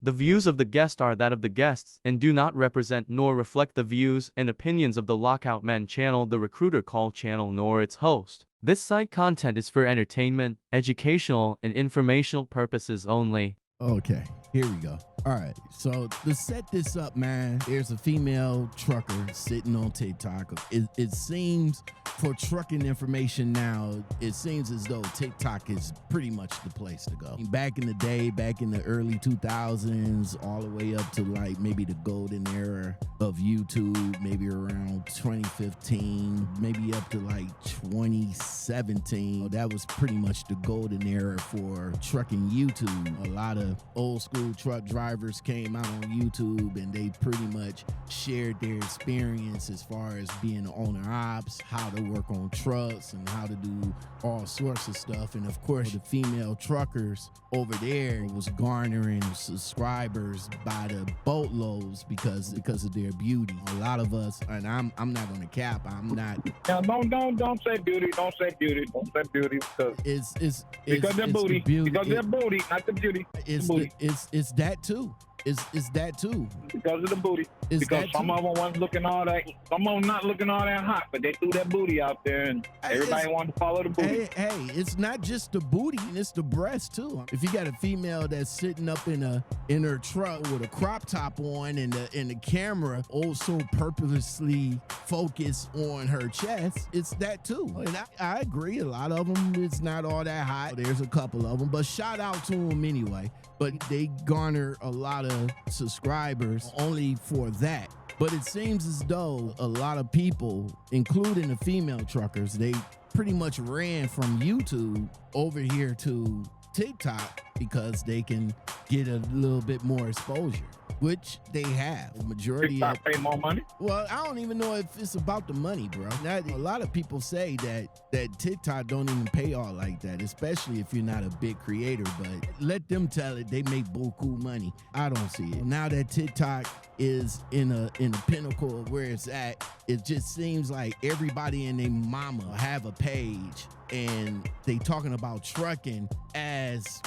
The views of the guest are that of the guests and do not represent nor reflect the views and opinions of the Lockoutmen channel, the Recruiter Call channel, nor its host. This site content is for entertainment, educational, and informational purposes only. Okay, here we go. All right, so to set this up, man, there's a female trucker sitting on TikTok. It seems for trucking information now, it seems as though TikTok is pretty much the place to go. Back in the day, back in the early 2000s, all the way up to like maybe the golden era of YouTube, maybe around 2015, maybe up to like 2017. That was pretty much the golden era for trucking YouTube. A lot of old school truck drivers came out on YouTube and they pretty much shared their experience as far as being the owner ops, how to work on trucks and how to do all sorts of stuff. And of course, the female truckers over there was garnering subscribers by the boatloads because of their beauty. A lot of us, and I'm not gonna cap, I'm not. Now, don't say beauty. Don't say beauty. Don't say beauty because because they're booty. Because they're booty, not the beauty. It's that too. It's that too. Because of the booty. It's because that some too. of them wasn't looking all that. Some of them not looking all that hot, but they threw that booty out there, and everybody wanted to follow the booty. Hey, it's not just the booty, it's the breast too. If you got a female that's sitting up in her truck with a crop top on, and the camera also purposely focused on her chest, it's that too. And I agree, a lot of them it's not all that hot. There's a couple of them, but shout out to them anyway. But they garner a lot of subscribers only for that. But it seems as though a lot of people, including the female truckers, they pretty much ran from YouTube over here to TikTok because they can get a little bit more exposure, which they have. The majority TikTok pay more money? Well, I don't even know if it's about the money, bro. Now, a lot of people say that TikTok don't even pay all like that, especially if you're not a big creator, but let them tell it, they make buku money. I don't see it. Now that TikTok is in a pinnacle of where it's at, it just seems like everybody and their mama have a page and they talking about trucking as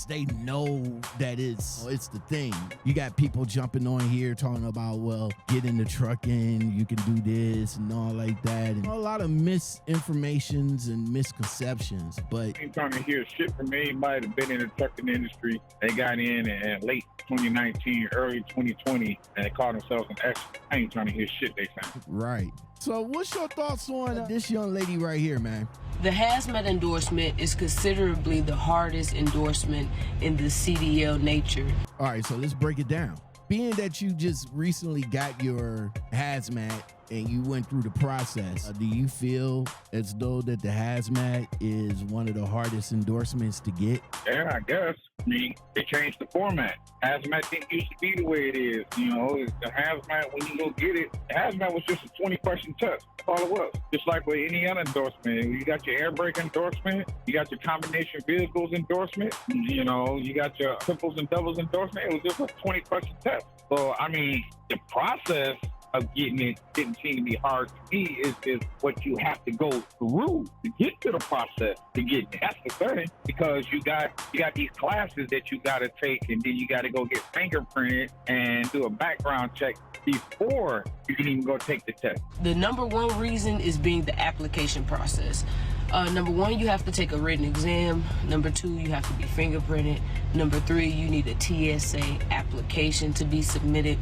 they know that it's the thing. You got people jumping on here talking about, well, get into trucking, you can do this and all like that, and a lot of misinformations and misconceptions. But I ain't trying to hear shit from anybody that's been in the trucking industry. They got in late 2019, early 2020, and they called themselves an expert. I ain't trying to hear shit they saying. Right. So what's your thoughts on this young lady right here, man? The Hazmat endorsement is considerably the hardest endorsement in the CDL nature. All right, so let's break it down. Being that you just recently got your Hazmat and you went through the process, do you feel as though that the Hazmat is one of the hardest endorsements to get? Yeah, I guess. I mean, they changed the format. Hazmat didn't used to be the way it is. You know, the Hazmat, when you go get it, the Hazmat was just a 20-question test. That's all it was. Just like with any other endorsement. You got your air brake endorsement. You got your combination vehicles endorsement. You know, you got your triples and doubles endorsement. It was just a 20-question test. So, I mean, the process of getting it didn't seem to be hard to me. Is what you have to go through to get to the process to get it. That's the thing, because you got these classes that you got to take, and then you got to go get fingerprinted and do a background check before you can even go take the test. The number one reason is being the application process. Number one, you have to take a written exam. Number two, you have to be fingerprinted. Number three, you need a TSA application to be submitted.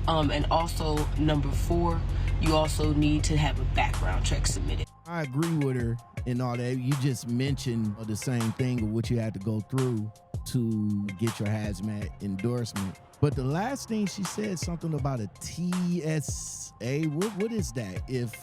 And also, number four, you also need to have a background check submitted. I agree with her and all that. You just mentioned the same thing of what you had to go through to get your Hazmat endorsement. But the last thing she said, something about a TSA. What is that? If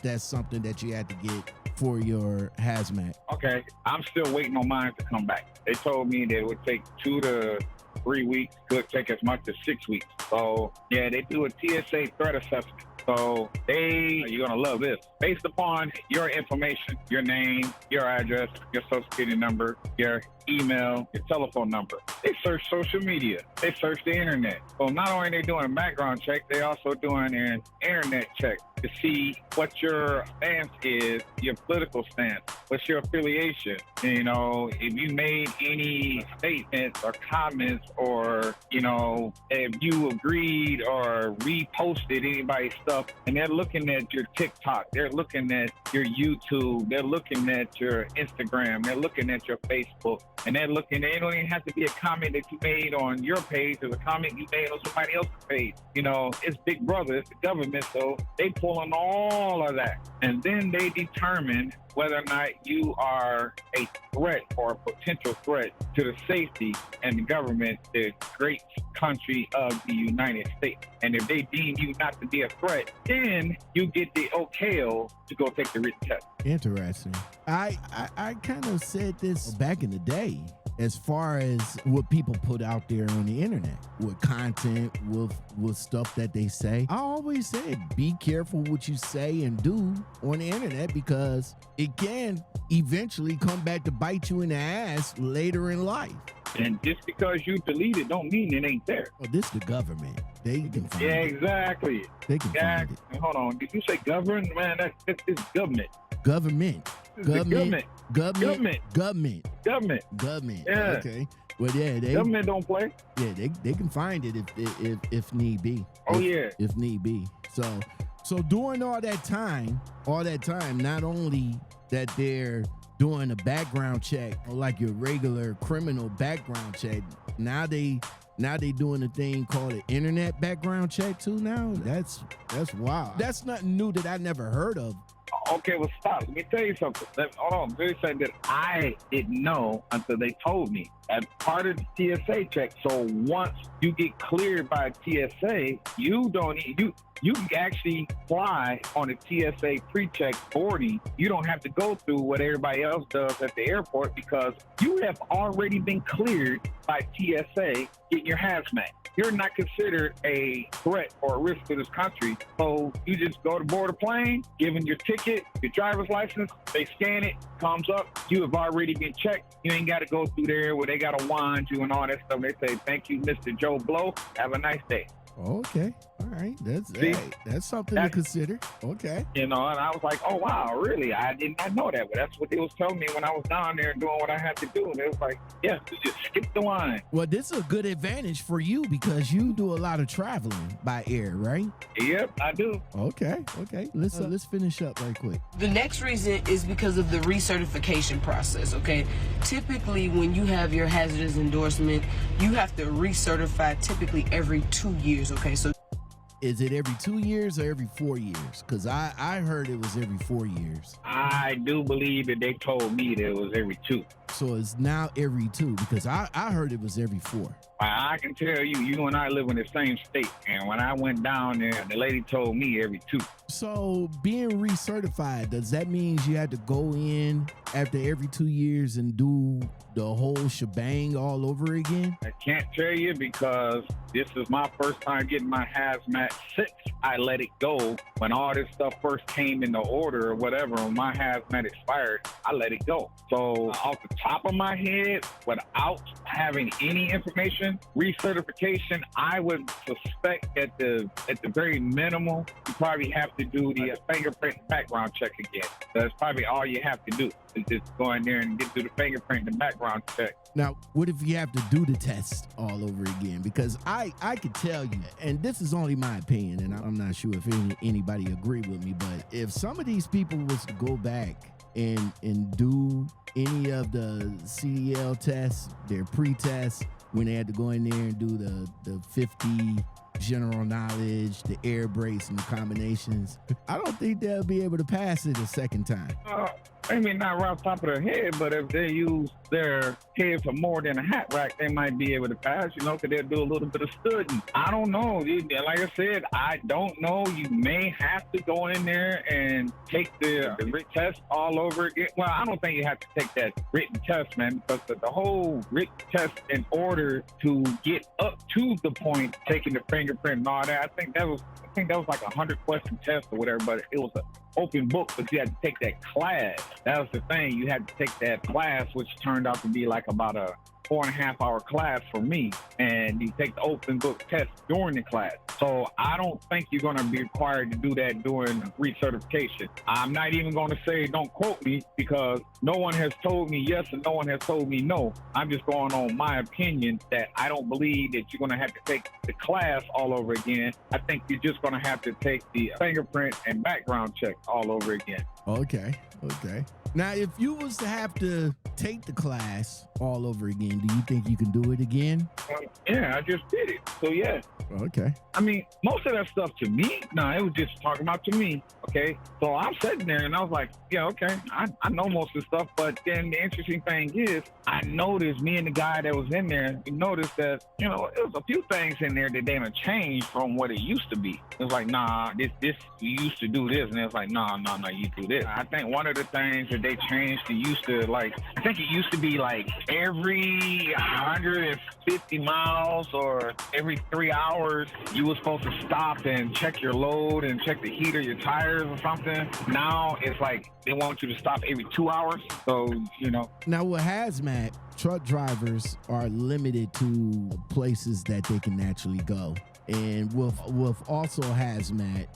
that's something that you had to get for your Hazmat? Okay, I'm still waiting on mine to come back. They told me that it would take 2 to 3 weeks, could take as much as 6 weeks. So yeah, they do a TSA threat assessment. So you're gonna love this. Based upon your information, your name, your address, your social security number, your email, your telephone number. They search social media. They search the internet. So not only are they doing a background check, they also doing an internet check to see what your stance is, your political stance, what's your affiliation. You know, if you made any statements or comments, or, you know, if you agreed or reposted anybody's stuff, and they're looking at your TikTok, they're looking at your YouTube, they're looking at your Instagram, they're looking at your Facebook, and they're looking, it don't even have to be a comment that you made on your page, or a comment you made on somebody else's page. You know, it's Big Brother, it's the government, so they pulling all of that. And then they determine whether or not you are a threat or a potential threat to the safety and the government, the great country of the United States. And if they deem you not to be a threat, then you get the okay to go take the written test. Interesting. I kind of said this back in the day, as far as what people put out there on the internet, with content, with stuff that they say. I always said, be careful what you say and do on the internet, because it can eventually come back to bite you in the ass later in life. And just because you delete it don't mean it ain't there. Well, this the government. They can find Yeah, it. exactly. They can find it. Hold on. Did you say government? Man, that's government. Government. Government. Yeah. Okay. Well, yeah, Government don't play. Yeah, they can find it if need be. Oh, if need be. So during all that time, not only that they're doing a background check, like your regular criminal background check, now they doing a thing called an internet background check too. Now that's wild. That's nothing new that I never heard of. Okay, well, stop. Let me tell you something. Hold on. Very something that I didn't know until they told me. As part of the TSA check, so once you get cleared by TSA, you can actually fly on a TSA pre-check boarding. You don't have to go through what everybody else does at the airport, because you have already been cleared by TSA getting your hazmat. You're not considered a threat or a risk to this country. So you just go to board a plane, give them your ticket, your driver's license, they scan it, comes up, you have already been checked. You ain't got to go through there where they got to wand you and all that stuff. They say, thank you, Mr. Joe Blow. Have a nice day. Okay. All right. That's something to consider. Okay. You know, and I was like, oh, wow, really? I did not know that. But that's what they was telling me when I was down there doing what I had to do. And it was like, yeah, just skip the line. Well, this is a good advantage for you, because you do a lot of traveling by air, right? Yep, I do. Okay. Let's finish up right quick. The next reason is because of the recertification process, okay? Typically, when you have your hazardous endorsement, you have to recertify typically every 2 years, okay? So is it every 2 years or every 4 years? Because I heard it was every 4 years. I do believe that they told me that it was every 2. So it's now every 2, because I heard it was every 4. I can tell you and I live in the same state. And when I went down there, the lady told me every 2. So being recertified, does that mean you had to go in after every 2 years and do the whole shebang all over again? I can't tell you, because this is my first time getting my hazmat since I let it go. When all this stuff first came into order or whatever, when my hazmat expired, I let it go. So off the top of my head, without having any information, recertification, I would suspect at the very minimal, you probably have to do the fingerprint background check again. That's probably all you have to do, is just go in there and get through the fingerprint and background check. Now, what if you have to do the test all over again? Because I could tell you, and this is only my opinion, and I'm not sure if anybody agree with me, but if some of these people was to go back and do any of the CDL tests, their pre-tests, when they had to go in there and do the 50 general knowledge, the air brakes and the combinations, I don't think they'll be able to pass it a second time. Maybe not right off the top of their head, but if they use their head for more than a hat rack, they might be able to pass, because they'll do a little bit of studying. I don't know. Like I said, I don't know. You may have to go in there and take the written test all over again. Well, I don't think you have to take that written test, man, because the whole written test, in order to get up to the point taking the fingerprint and all that, I think think that was like 100-question test or whatever, but it was an open book, but you had to take that class. That was the thing. You had to take that class, which turned out to be like about a 4.5-hour class for me, and you take the open book test during the class. So I don't think you're going to be required to do that during recertification. I'm not even going to say don't quote me, because no one has told me yes and no one has told me no. I'm just going on my opinion that I don't believe that you're going to have to take the class all over again. I think you're just going to have to take the fingerprint and background check all over again. Okay. Now, if you was to have to take the class all over again, do you think you can do it again? Yeah, I just did it. So, yeah. Okay. I mean, most of that stuff to me, it was just talking about to me, okay? So I'm sitting there and I was like, yeah, okay, I know most of the stuff, but then the interesting thing is, I noticed, me and the guy that was in there, we noticed that, it was a few things in there that they done changed from what it used to be. It was like, nah, this, you used to do this, and it's like, no, you do this. I think one of the things that they changed, I think it used to be like every 150 miles or every 3 hours, you were supposed to stop and check your load and check the heat of your tires or something. Now it's like they want you to stop every 2 hours. So, Now with hazmat, truck drivers are limited to places that they can actually go. And with also hazmat,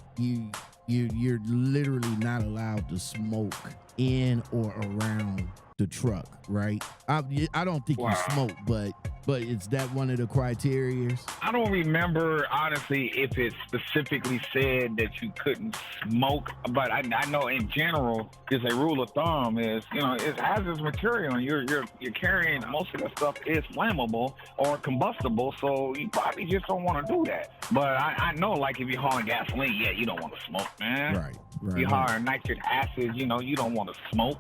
you're literally not allowed to smoke in or around the truck, right? I don't think you smoke, but is that one of the criterias? I don't remember, honestly, if it specifically said that you couldn't smoke, but I know in general, there's a rule of thumb is, it's hazardous material, and you're carrying, most of that stuff is flammable or combustible, so you probably just don't want to do that. But I know, like, if you're hauling gasoline, you don't want to smoke, man. Right. You're hauling nitric acid, you don't want to smoke,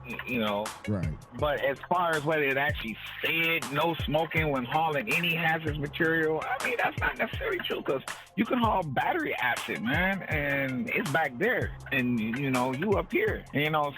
Right. But as far as whether it actually said no smoking when hauling any hazardous material, I mean, that's not necessarily true, because you can haul battery acid, man, and it's back there, and you up here.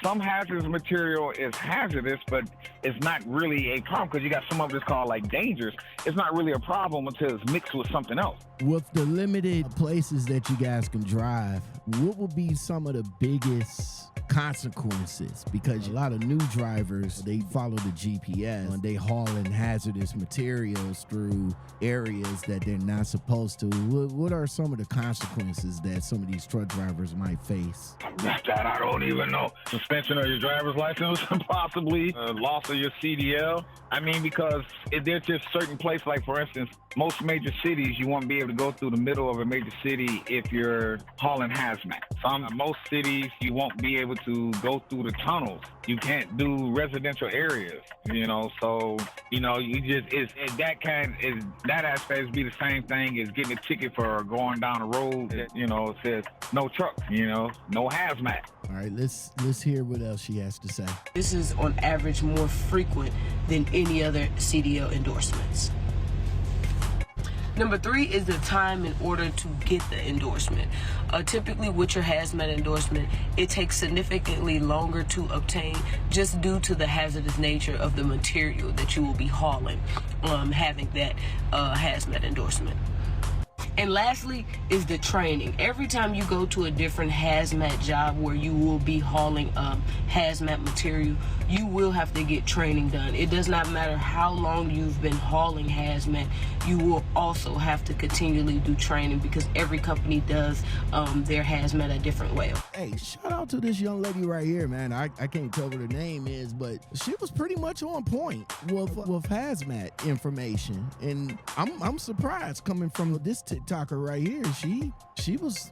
Some hazardous material is hazardous, but it's not really a problem, because you got some of it's called like dangerous. It's not really a problem until it's mixed with something else. With the limited places that you guys can drive, what would be some of the biggest consequences? Because a lot of new drivers, they follow the GPS and they hauling hazardous materials through areas that they're not supposed to. What are some of the consequences that some of these truck drivers might face? That I don't even know. Suspension of your driver's license, possibly loss of your CDL. I mean, because there's just certain places, like for instance, most major cities, you won't be able to go through the middle of a major city if you're hauling hazmat. Most cities, you won't be able to go through the tunnels. You can't do residential areas, so, that aspect be the same thing as getting a ticket for going down the road that, it says no truck, no hazmat. All right, let's hear what else she has to say. This is on average more frequent than any other CDL endorsements. Number 3 is the time in order to get the endorsement. Typically with your hazmat endorsement, it takes significantly longer to obtain just due to the hazardous nature of the material that you will be hauling, having that hazmat endorsement. And lastly is the training. Every time you go to a different hazmat job where you will be hauling hazmat material, you will have to get training done. It does not matter how long you've been hauling hazmat, you will also have to continually do training, because every company does their hazmat a different way. Hey, shout out to this young lady right here, man. I can't tell what her name is, but she was pretty much on point with hazmat information, and I'm surprised coming from this TikToker right here. She was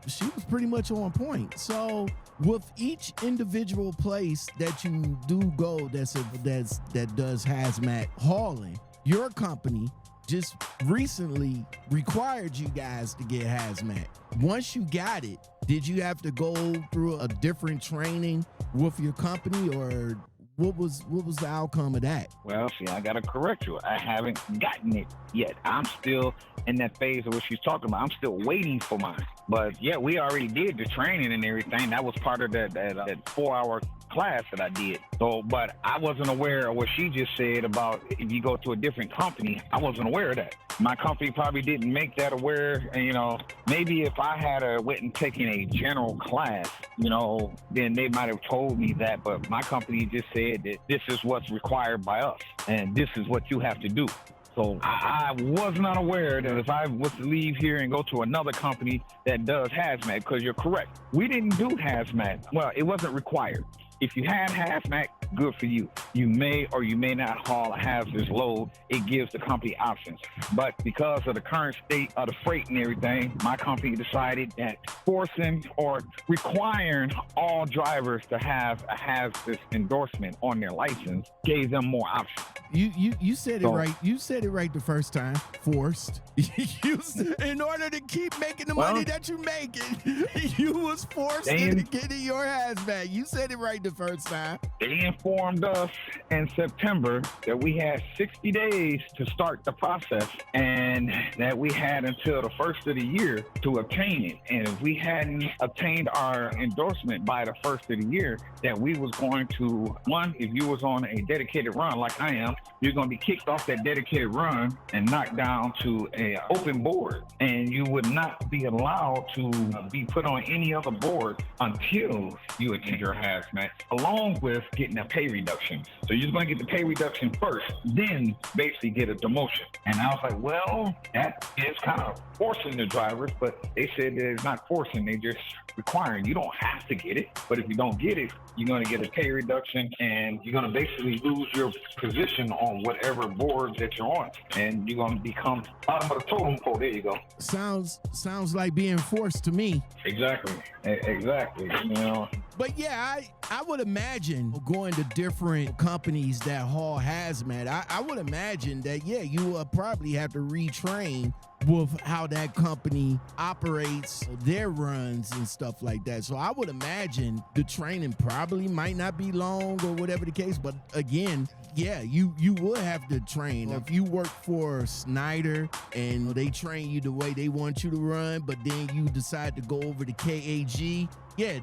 pretty much on point. So with each individual place that you do go that does hazmat hauling, your company just recently required you guys to get hazmat. Once you got it, did you have to go through a different training with your company, or what was the outcome of that? Well, see, I got to correct you. I haven't gotten it yet. I'm still in that phase of what she's talking about. I'm still waiting for mine. But yeah, we already did the training and everything. That was part of that 4-hour class that I did. So, but I wasn't aware of what she just said about if you go to a different company. I wasn't aware of that. My company probably didn't make that aware. And, you know, maybe if I had went and taken a general class, you know, then they might have told me that. But my company just said that this is what's required by us and this is what you have to do. So I was not aware that if I was to leave here and go to another company that does hazmat, because you're correct. We didn't do hazmat. Well, it wasn't required. If you had hazmat, good for you. You may or you may not haul a hazardous load. It gives the company options. But because of the current state of the freight and everything, my company decided that forcing or requiring all drivers to have a hazardous endorsement on their license gave them more options. You said it right. You said it right the first time. Forced. In order to keep making the money that you making, you was forced into getting your hazmat. You said it right the first time. They informed us in September that we had 60 days to start the process and that we had until the first of the year to obtain it. And if we hadn't obtained our endorsement by the first of the year, that we was going to, one, if you was on a dedicated run like I am, you're going to be kicked off that dedicated run and knocked down to an open board. And you would not be allowed to be put on any other board until you attend your hazmat, along with getting a pay reduction. So you're going to get the pay reduction first, then basically get a demotion. And I was like, well, that is kind of forcing the drivers, but they said that it's not forcing, they just requiring. You don't have to get it, but if you don't get it, you're going to get a pay reduction and you're going to basically lose your position on whatever board that you're on, and you're going to become bottom of the totem pole. There you go. Sounds like being forced to me. Exactly. You know. But yeah, I would imagine going to different companies that haul hazmat, I would imagine that, yeah, you will probably have to retrain with how that company operates their runs and stuff like that. So I would imagine the training probably might not be long or whatever the case. But again, yeah, you would have to train. If you work for Snyder and they train you the way they want you to run, but then you decide to go over to KAG, yeah,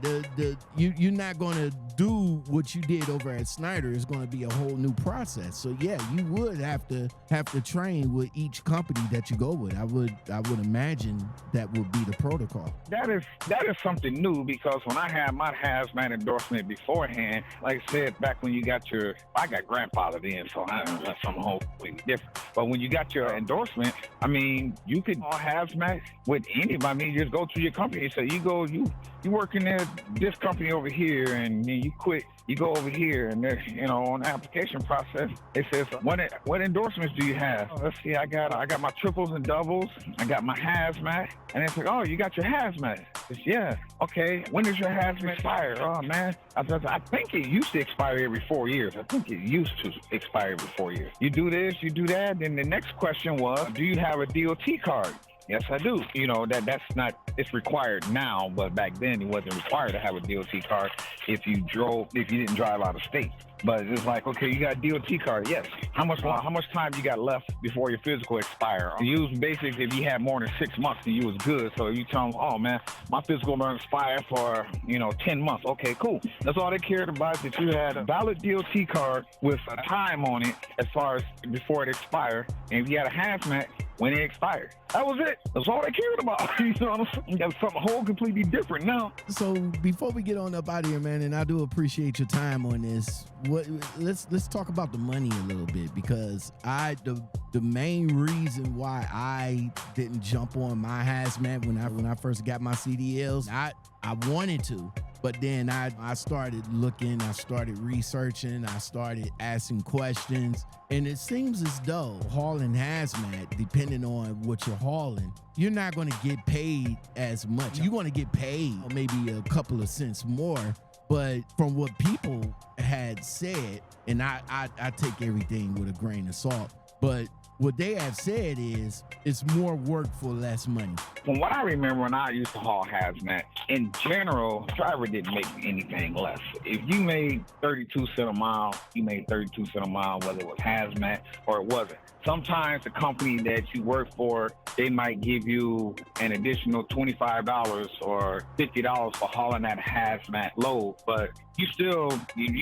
you're not going to do what you did over at Snyder. It's going to be a whole new process. So yeah, you would have to train with each company that you go with. I would imagine that would be the protocol. That is something new, because when I had my hazmat endorsement beforehand, like I said, back when you got I got grandfathered in, so I don't know, that's something wholly different. But when you got your endorsement, I mean, you could all hazmat with anybody. I mean, you just go to your company and say, you work in this company over here, and then you quit. You go over here, and on the application process, it says, what endorsements do you have? Oh, let's see, I got my triples and doubles. I got my hazmat. And it's like, oh, you got your hazmat. It's, yeah. Okay, when does your hazmat expire? Oh, man, I think it used to expire every 4 years. I think it used to expire every 4 years. You do this, you do that. Then the next question was, do you have a DOT card? Yes, I do. It's required now, but back then it wasn't required to have a DOT card if you didn't drive out of state. But it's like, okay, you got a DOT card. Yes. How much time you got left before your physical expire? You was basically, if you had more than 6 months, then you was good. So you tell them, oh man, my physical going to expire for 10 months. Okay, cool. That's all they cared about, that you had a valid DOT card with a time on it as far as before it expired. And if you had a hazmat, when it expired. That was it. That's all they cared about. That's something whole completely different now. So before we get on up out of here, man, and I do appreciate your time on this, let's talk about the money a little bit, because the main reason why I didn't jump on my hazmat when I first got my CDLs, I wanted to, but then I started looking, I started researching, I started asking questions, and it seems as though hauling hazmat, depending on what you're hauling, you're not going to get paid as much. You're going to get paid maybe a couple of cents more, but from what people had said, and I take everything with a grain of salt, but what they have said is it's more work for less money. From what I remember when I used to haul hazmat, in general, driver didn't make anything less. If you made 32 cents a mile, you made 32 cents a mile, whether it was hazmat or it wasn't. Sometimes the company that you work for, they might give you an additional $25 or $50 for hauling that hazmat load, but you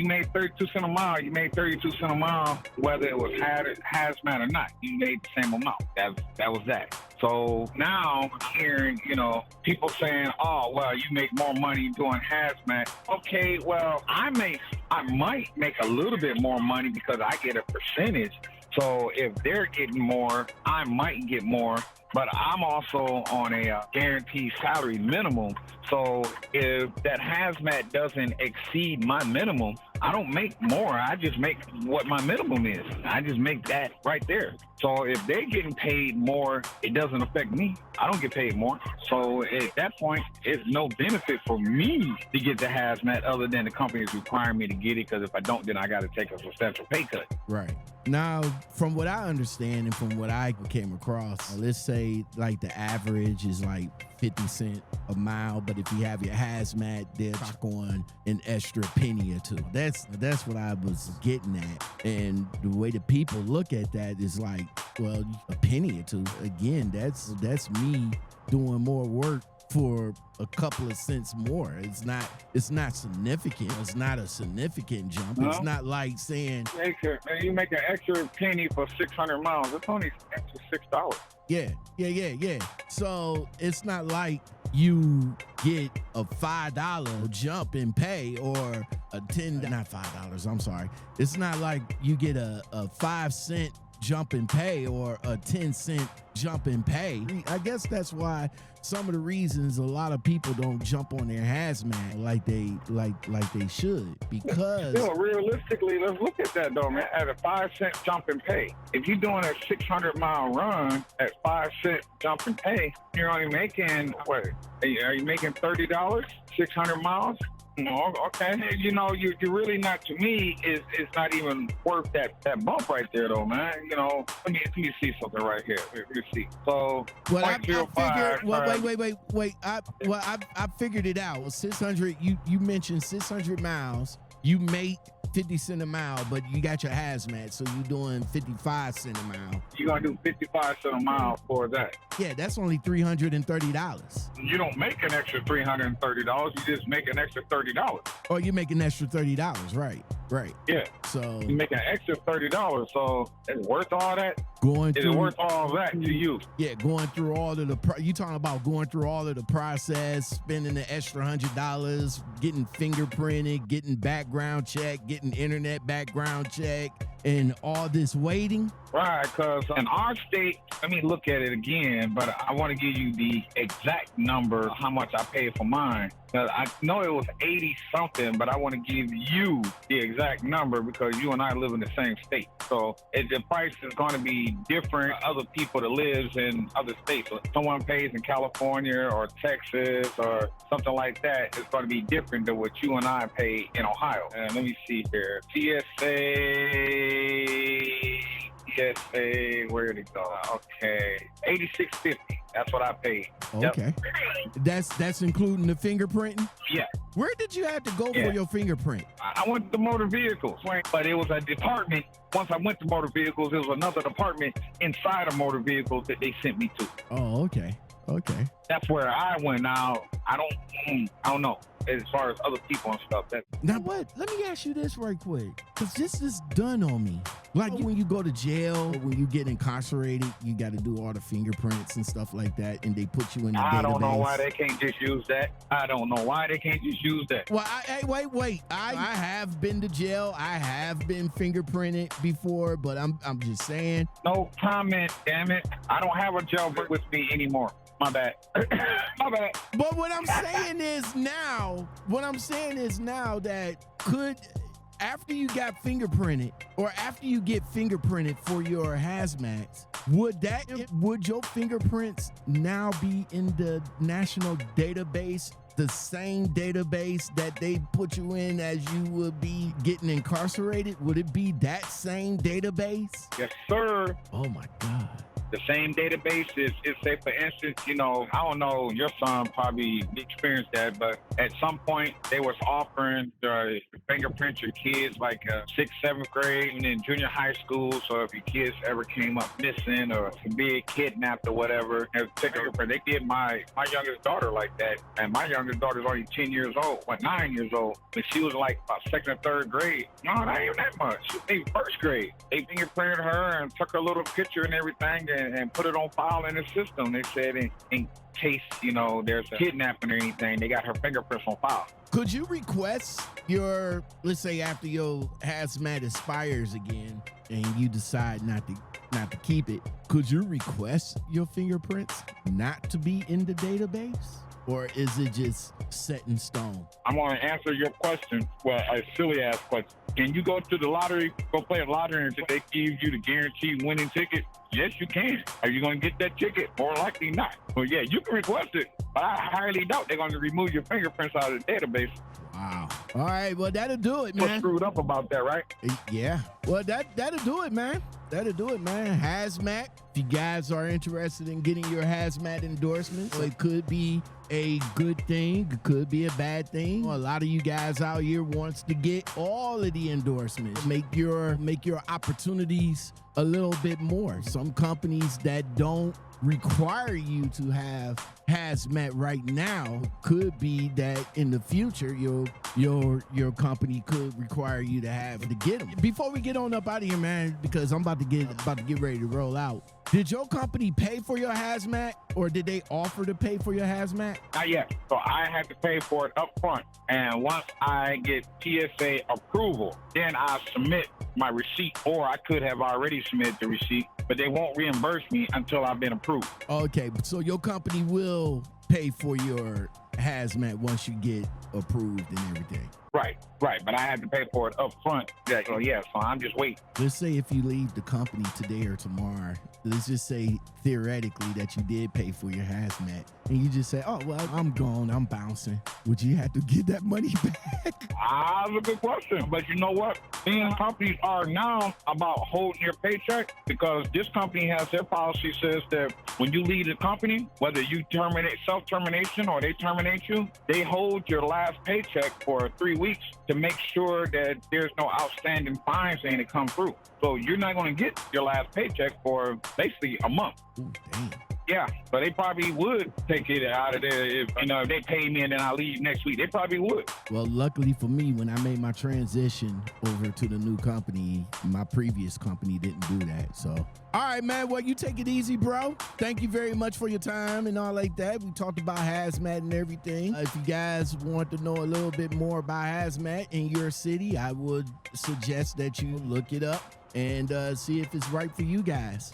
made 32 cents a mile, you made 32 cents a mile, whether it was hazmat or not, you made the same amount. That was that. So now I'm hearing, people saying, oh, well, you make more money doing hazmat. Okay, well, I might make a little bit more money because I get a percentage. So if they're getting more, I might get more, but I'm also on a guaranteed salary minimum. So if that hazmat doesn't exceed my minimum, I don't make more. I just make what my minimum is. I just make that right there. So if they're getting paid more, it doesn't affect me. I don't get paid more. So at that point, it's no benefit for me to get the hazmat other than the company is requiring me to get it, because if I don't, then I got to take a substantial pay cut. Right. Now, from what I understand and from what I came across, let's say like the average is like 50 cents a mile, but if you have your hazmat, they'll knock on an extra penny or two. That's what I was getting at. And the way the people look at that is like, well, a penny or two. Again, that's me doing more work for a couple of cents more. It's not significant. It's not a significant jump. No. It's not like saying you make an extra penny for 600 miles. It's only extra $6. Yeah. So it's not like you get a $5 jump in pay or a not $5. I'm sorry. It's not like you get a 5 cent jump in pay or a 10 cent jump in pay. I guess that's why some of the reasons a lot of people don't jump on their hazmat like they should, because realistically, let's look at that though, man. At a 5 cent jump in pay, if you're doing a 600-mile run at 5 cent jump in pay, you're only making what? Are you making $30? 600 miles? No, okay. You're really not, to me, it's not even worth that bump right there, though, man. Let me see something right here. Let me see. So, well, I figured, wait. I figured it out. 600, you mentioned 600 miles. You make 50 cents a mile, but you got your hazmat, so you're doing 55 cents a mile. You're going to do 55 cents a mile for that. Yeah, that's only $330. You don't make an extra $330. You just make an extra $30. Oh, you make an extra $30, right. Yeah. So you make an extra $30, so it's worth all that? Is it worth all that to you? Yeah, going through all of the, you talking about going through all of the process, spending the extra $100, getting fingerprinted, getting background check, getting internet background check, and all this waiting? Right, because in our state, let me look at it again, but I want to give you the exact number, how much I paid for mine. I know it was 80-something, but I want to give you the exact number because you and I live in the same state. So the price is going to be different. Other people that lives in other states, so someone pays in California or Texas or something like that, it's going to be different than what you and I pay in Ohio. And let me see here. TSA, where did it go? Okay, $86.50. That's what I paid. Okay. Yep. That's including the fingerprinting? Yeah. Where did you have to go for your fingerprint? I went to motor vehicles, but it was a department. Once I went to motor vehicles, there was another department inside of motor vehicles that they sent me to. Oh, okay. That's where I went. Now, I don't know. As far as other people and stuff. Now, but let me ask you this right quick, because this is done on me. Like when you go to jail, or when you get incarcerated, you got to do all the fingerprints and stuff like that, and they put you in the database. I don't know why they can't just use that. Well, wait. I have been to jail. I have been fingerprinted before, but I'm just saying. No comment, damn it. I don't have a jail with me anymore. My bad. But what I'm saying is now that after you got fingerprinted or after you get fingerprinted for your hazmats, would your fingerprints now be in the national database the same database that they put you in as you would be getting incarcerated? Would it be that same database? Yes, sir. Oh my God. The same database is say, for instance, you know, I don't know, your son probably experienced that, but at some point they was offering the fingerprints your kids like 6th, 7th grade and then junior high school. So if your kids ever came up missing or being kidnapped or whatever, and take a fingerprint. They did my youngest daughter like that. And my youngest daughter's only 10 years old, 9 years old. But she was like about 2nd or 3rd grade. No, not even that much. She was in 1st grade. They fingerprinted her and took her little picture and everything and put it on file in the system. They said in case, you know, there's a kidnapping or anything, they got her fingerprints on file. Could you request your, let's say after your hazmat expires again and you decide not to keep it, could you request your fingerprints not to be in the database? Or is it just set in stone? I'm going to answer your question. Well, a silly ass question. Can you go to the lottery, go play a lottery, and they give you the guaranteed winning ticket? Yes, you can. Are you going to get that ticket? More likely not. Well, yeah, you can request it, but I highly doubt they're going to remove your fingerprints out of the database. Wow. All right, well, that'll do it, man. What's screwed up about that, right? Yeah. Well, that'll do it, man. That'll do it, man. Hazmat. If you guys are interested in getting your hazmat endorsements, it could be a good thing. It could be a bad thing. A lot of you guys out here wants to get all of the endorsements. Make your opportunities a little bit more. Some companies that don't require you to have hazmat right now could be that in the future your company could require you to have to get them. Before we get on up out of here, man, because I'm about to get ready to roll out. Did your company pay for your hazmat, or did they offer to pay for your hazmat? Not yet. So I had to pay for it up front. And once I get TSA approval, then I submit my receipt, or I could have already submitted the receipt, but they won't reimburse me until I've been approved. Okay, so your company will pay for your hazmat once you get approved and everything. Right. But I had to pay for it up front. Yeah, so I'm just waiting. Let's say if you leave the company today or tomorrow, let's just say theoretically that you did pay for your hazmat, and you just say, oh, well, I'm gone, I'm bouncing. Would you have to get that money back? That's a good question. But you know what? These companies are now about holding your paycheck, because this company has their policy says that when you leave the company, whether you terminate self-termination or they terminate you, they hold your last paycheck for 3 weeks to make sure that there's no outstanding fines saying to come through. So you're not going to get your last paycheck for basically a month. Ooh, damn. Yeah, so they probably would take it out of there if, if they pay me and then I leave next week. They probably would. Well, luckily for me, when I made my transition over to the new company, my previous company didn't do that. So, all right, man. Well, you take it easy, bro. Thank you very much for your time and all like that. We talked about hazmat and everything. If you guys want to know a little bit more about hazmat in your city, I would suggest that you look it up and see if it's right for you guys.